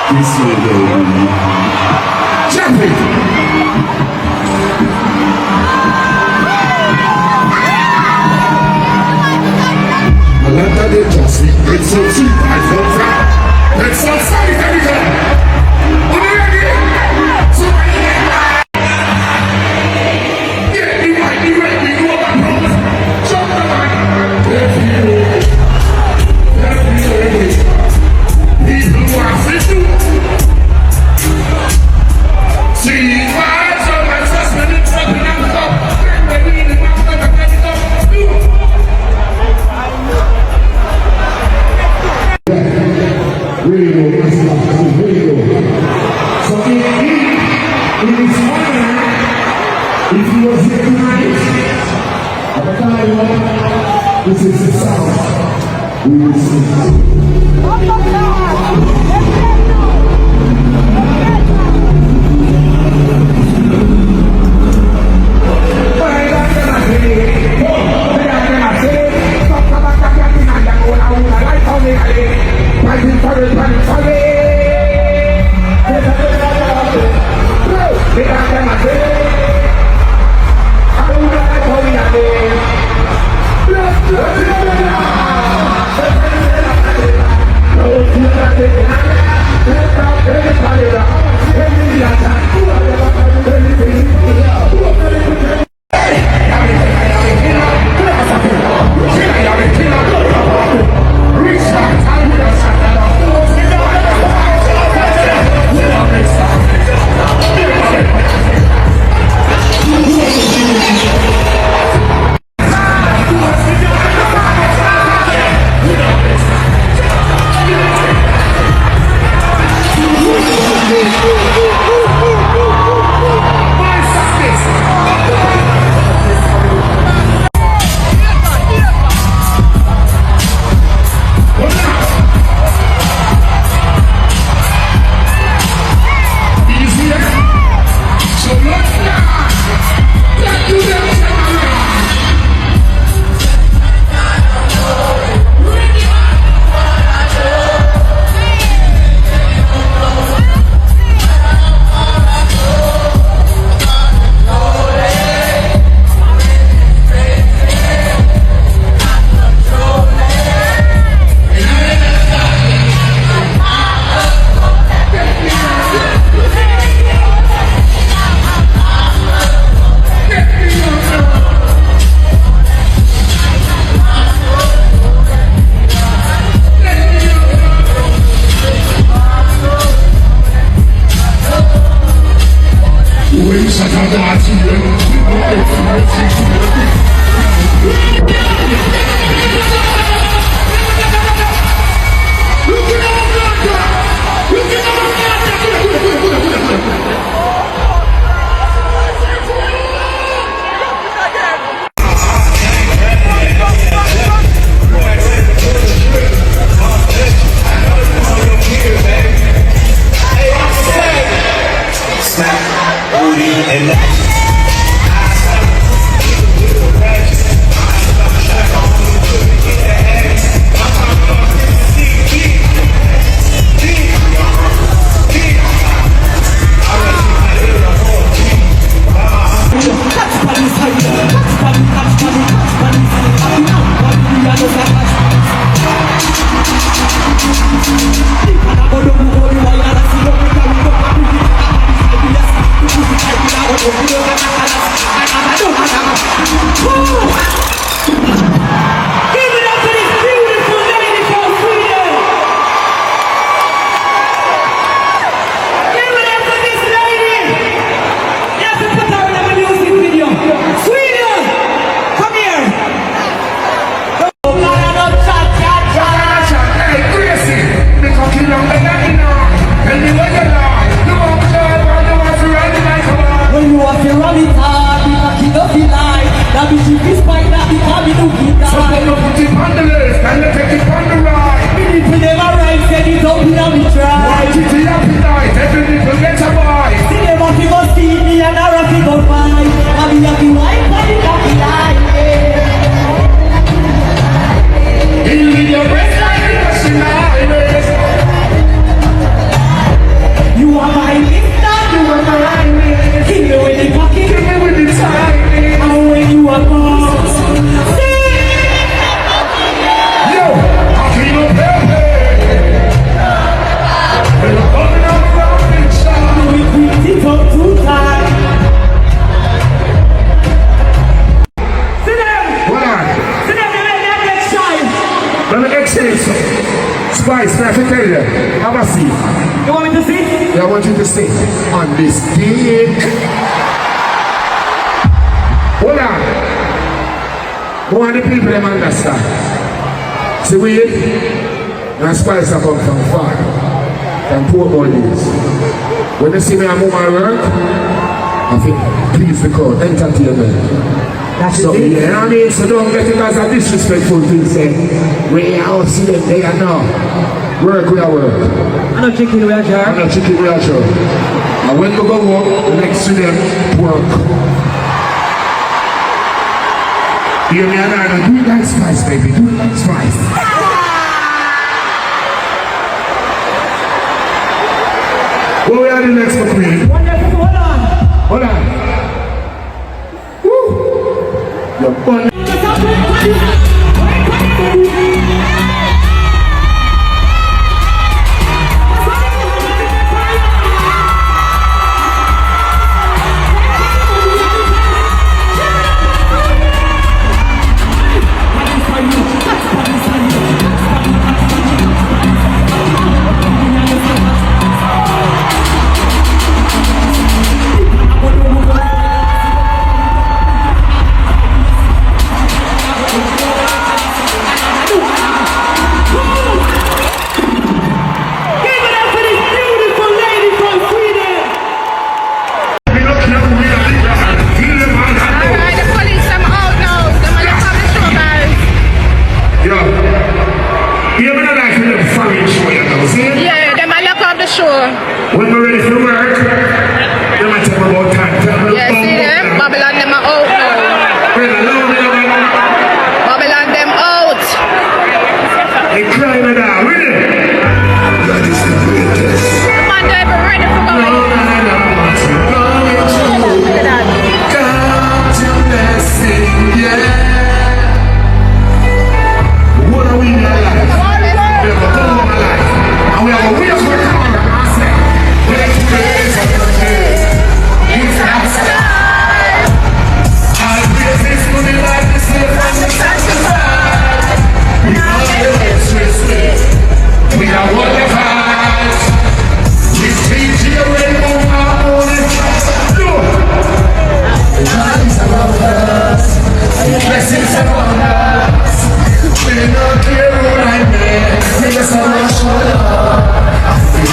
This way, baby. Jump it! I love that they just me. It's so cheap, I feel proud. It's so funny, anything. This is the sound we will sing. Backstage. Spice, I have to tell you. Have a seat. You want me to sing? Yeah, I want you to sing on this dick. Hold on. Who are the people that understand? See, we and Spice have come from far, from poor bodies. When they see me and move my work, I think, please the crowd, entertainment. That's So, it. yeah, you know what I mean? So don't get it as a disrespectful thing, say, we out see them there now. Work, we are work. I know chicken we are jar. I'm not chicken, we are sure. And when we go work, next to them, work. You hear me? And I do it like Spice, baby. Do it like Spice. Where we are the next one, please? Hold on. Hold on. Woo! You're fun. When we're ready for work, they might take about time. Yeah, see them? Babylon them are out now. Babylon them out. They crying it out, really? That is the greatest. The man don't even ready for going. No, come to blessing, yeah. What are we in our life? We have a goal in our life. And we have a way of working on it. Let's praise the Lord. He's outside. I'll praise His money like the slave and the sacrifice. We are the best. We are wonderful. We teach you when we are moving. God is around us. Blessings around us. We don't care what I mean. We just want to show love.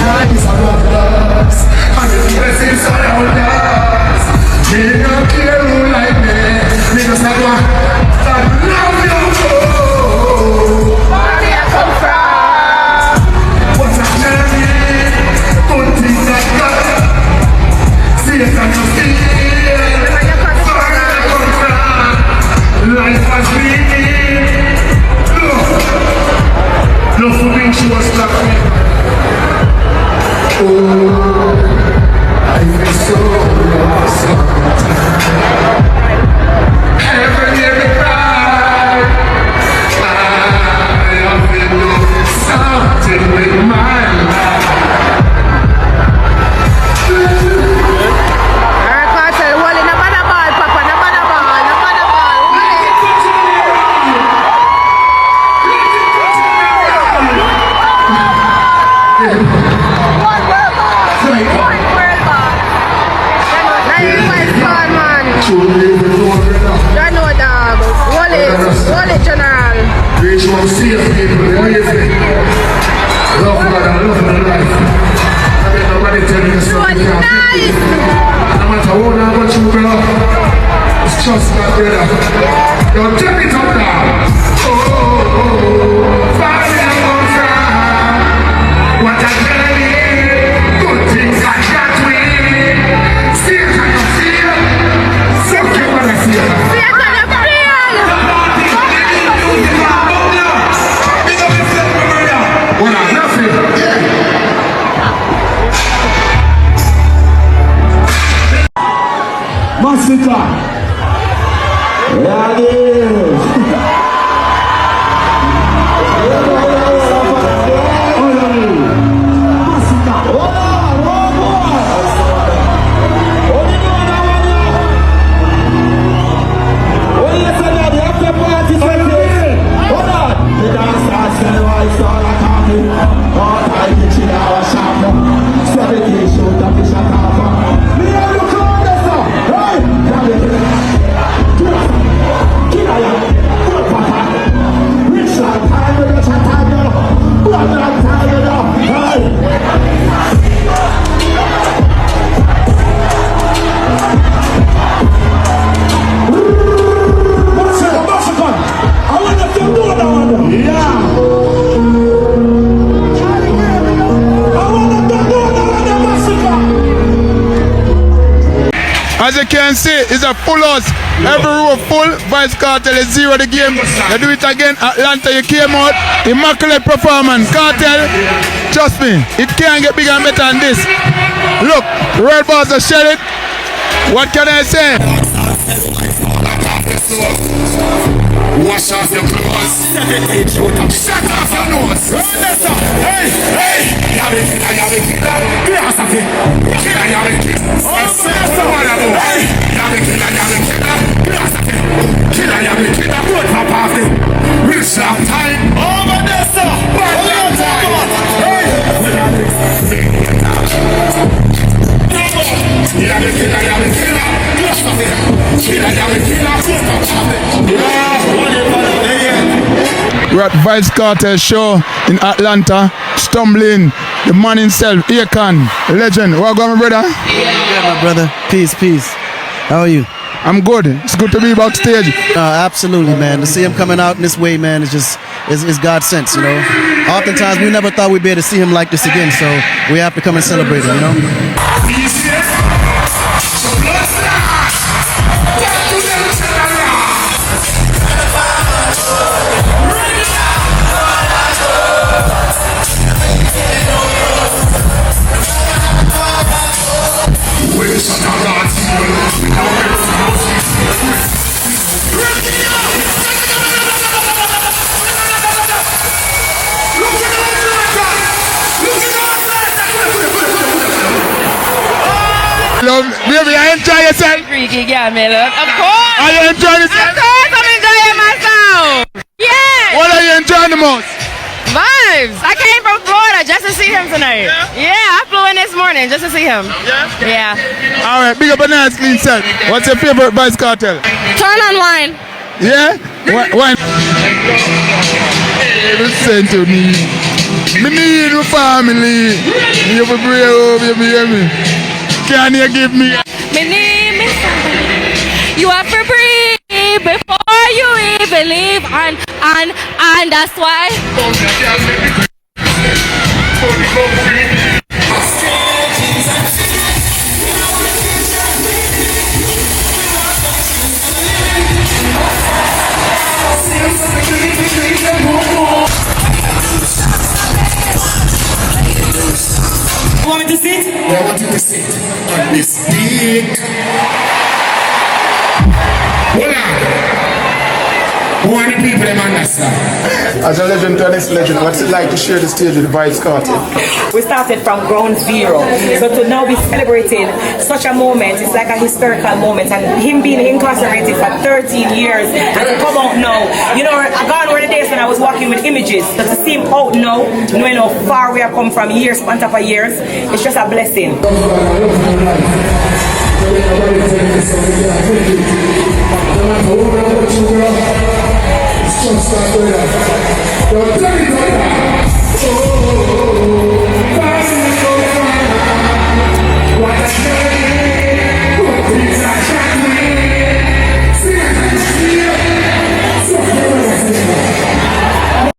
God is around us. And His blessings around us. We don't care who like me. We just want to love you. Where do you come from? What a journey. Good things that God. See it and you feel. Where you come Where I come from. Life was living. No for me, she was laughing. Oh, I feel so lost sometimes. Every day we cry. I have been doing something with my life. Alright, Cartel, hold in a banana ball, Papa, no banana ball, no banana ball. One world ball. Nice ball, man. You know, dog. Hold it, General. Reach one safe people, amazing. Love God and love the life. I mean, nobody tell you something. Nice. No matter how much you grow, it's just that, brother. Yo, turn it up now. Oh, fire comes from. What a journey. Good things I got with. See it and you feel. Suck it when I feel. See it on your What a nothing. Masita. Yeah, it is. Hold on. The dance starts. you can see, it's a full house. Every row full. Vice Cartel is 0 the game. You do it again. Atlanta, you came out. Immaculate performance. Cartel, trust me, it can't get bigger and better than this. Look, red balls are shedded. What can I say? Wash off your clothes. Shut off your nose. Hey, hey. We're at Vice Cartel show in Atlanta. Stumbling, the man himself, Akon, legend. What going, my brother? Yeah, my brother. Peace, peace. How are you? I'm good. It's good to be backstage. Absolutely, man. To see him coming out in this way, man, is just is God sent, you know. Oftentimes we never thought we'd be able to see him like this again, so we have to come and celebrate him, you know. Love, baby, I enjoy yourself. Freaky, yeah, man. Of course. Are you enjoying Of yourself? course, I'm enjoying myself. Yeah. What are you enjoying the most? Vibes. I came from Florida just to see him tonight. Yeah, I flew in this morning just to see him. Yeah. All right, big up a nice clean set. What's your favorite Vice Cartel? Turn on wine. Yeah? Why? Listen to me. Me need my family. You have a brave, you hear me? Can you give me? My name is somebody. You have to breathe before you even leave, and that's why. You want me to sit? I want you to sit on this dick. Hold on. Who are the people that understand? As a legend to this legend, what's it like to share the stage with the Vice Cartel? We started from ground zero. So to now be celebrating such a moment, it's like a historical moment. And him being incarcerated for 13 years and to come out now, you know, gone were the days when I was working with images. So to see him out now, knowing how far we have come from years on top of years, it's just a blessing. Stop